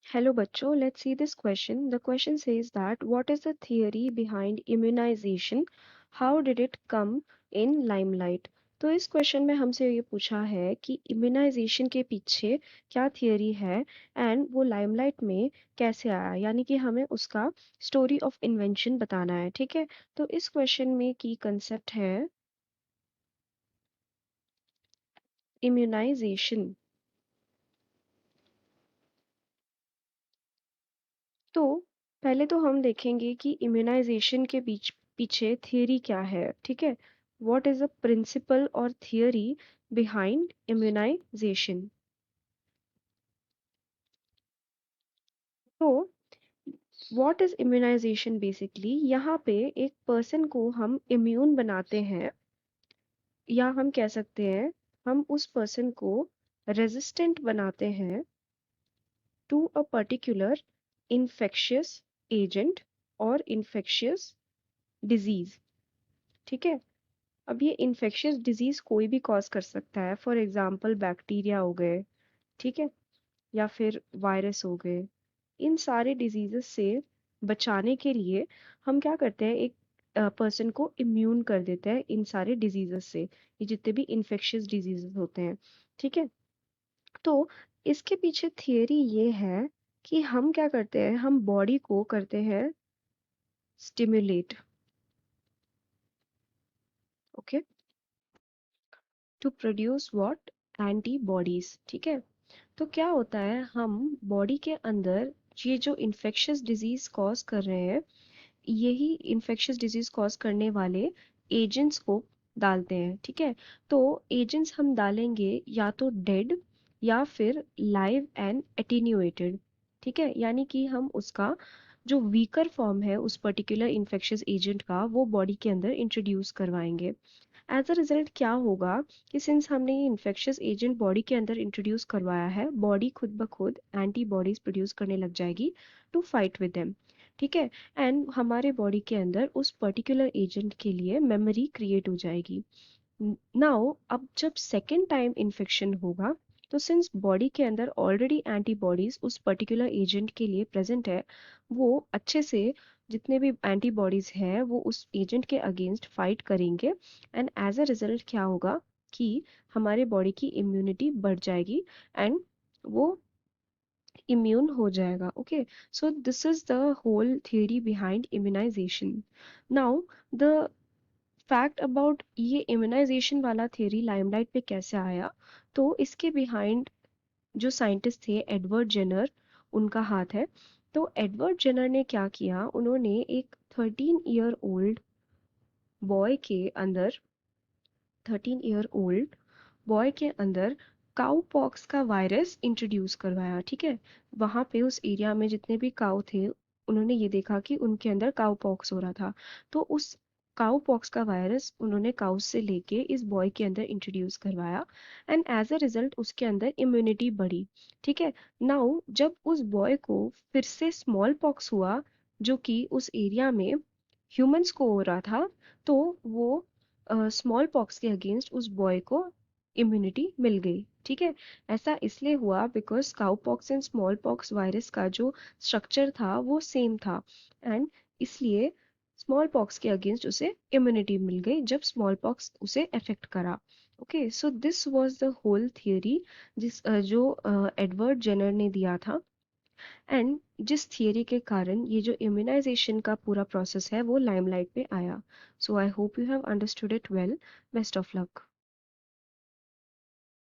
Hello बच्चों, let's see this question. The question says that what is the theory behind immunization? How did it come in limelight? तो इस question में हमसे ये पूछा है कि इम्यूनाइजेशन के पीछे क्या थियरी है एंड वो लाइमलाइट में कैसे आया, यानी कि हमें उसका स्टोरी ऑफ इन्वेंशन बताना है। ठीक है, तो इस क्वेश्चन में की कंसेप्ट है इम्यूनाइजेशन। तो पहले तो हम देखेंगे कि इम्यूनाइजेशन के बीच पीछे थियरी क्या है। ठीक है, व्हाट इज अ प्रिंसिपल और थियरी बिहाइंड इम्यूनाइजेशन। तो व्हाट इज इम्यूनाइजेशन, बेसिकली यहाँ पे एक पर्सन को हम इम्यून बनाते हैं, या हम कह सकते हैं हम उस पर्सन को रेजिस्टेंट बनाते हैं to a particular infectious agent और इन्फेक्शियस डिजीज। ठीक है, अब ये इन्फेक्शियस डिजीज कोई भी कॉज कर सकता है, फॉर एग्जाम्पल बैक्टीरिया हो गए, ठीक है, या फिर वायरस हो गए। इन सारे डिजीजेस से बचाने के लिए हम क्या करते हैं, एक पर्सन को इम्यून कर देते हैं इन सारे डिजीजेस से, ये जितने भी इन्फेक्शियस डिजीजेस होते हैं। ठीक है, तो इसके पीछे थियरी ये है कि हम क्या करते हैं, हम बॉडी को करते हैं stimulate, okay, to produce what, antibodies. ठीक है, तो क्या होता है, हम बॉडी के अंदर ये जो इन्फेक्शियस डिजीज कॉज कर रहे हैं, यही इन्फेक्शियस डिजीज कॉज करने वाले एजेंट्स को डालते हैं। ठीक है, तो एजेंट्स हम डालेंगे या तो डेड या फिर लाइव एंड एटीन्यूएटेड। ठीक है, यानी कि हम उसका जो वीकर फॉर्म है उस पर्टिकुलर इन्फेक्शियस एजेंट का, वो बॉडी के अंदर इंट्रोड्यूस करवाएंगे। एज अ रिजल्ट क्या होगा कि सिंस हमने ये इन्फेक्शियस एजेंट बॉडी के अंदर इंट्रोड्यूस करवाया है, बॉडी खुद ब खुद एंटीबॉडीज प्रोड्यूस करने लग जाएगी टू फाइट विद देम। ठीक है, एंड हमारे बॉडी के अंदर उस पर्टिकुलर एजेंट के लिए मेमोरी क्रिएट हो जाएगी। नाउ अब जब सेकेंड टाइम इन्फेक्शन होगा, तो सिंस बॉडी के अंदर ऑलरेडी एंटीबॉडीज उस पर्टिकुलर एजेंट के लिए प्रेजेंट है, वो अच्छे से जितने भी एंटीबॉडीज है वो उस एजेंट के अगेंस्ट फाइट करेंगे, एंड एज अ रिजल्ट क्या होगा कि हमारे बॉडी की इम्यूनिटी बढ़ जाएगी एंड वो इम्यून हो जाएगा। Okay, so this is the whole theory behind immunisation. Now the fact about ये इम्यूनाइजेशन वाला थियरी लाइमलाइट पे कैसे आया, तो इसके बिहाइंड जो साइंटिस्ट थे एडवर्ड जेनर, उनका हाथ है। तो एडवर्ड जेनर ने क्या किया, उन्होंने एक 13 ईयर ओल्ड बॉय के अंदर 13 ईयर ओल्ड बॉय के अंदर काउ पॉक्स का वायरस इंट्रोड्यूस करवाया। ठीक है, वहां पे उस एरिया में जितने भी काउ थे, उन्होंने ये देखा कि उनके अंदर काउ पॉक्स हो रहा था, तो उस काउ पॉक्स का वायरस उन्होंने काउ से लेके इस बॉय के अंदर इंट्रोड्यूस करवाया, एंड एज अ रिजल्ट उसके अंदर इम्यूनिटी बढ़ी। ठीक है, नाउ जब उस बॉय को फिर से स्मॉल पॉक्स हुआ, जो कि उस एरिया में ह्यूमंस को हो रहा था, तो वो स्मॉल पॉक्स के अगेंस्ट उस बॉय को इम्यूनिटी मिल गई। ठीक है, ऐसा इसलिए हुआ because cowpox and smallpox virus का जो स्ट्रक्चर था वो सेम था, एंड इसलिए स्मॉल पॉक्स के अगेंस्ट उसे इम्यूनिटी मिल गई जब स्मॉल पॉक्स उसे अफेक्ट करा। Okay, so this was the whole theory जो एडवर्ड जेनर ने दिया था, एंड जिस थियरी के कारण ये जो इम्यूनाइजेशन का पूरा प्रोसेस है वो लाइमलाइट पे आया। So I hope you have understood it well. Best of luck.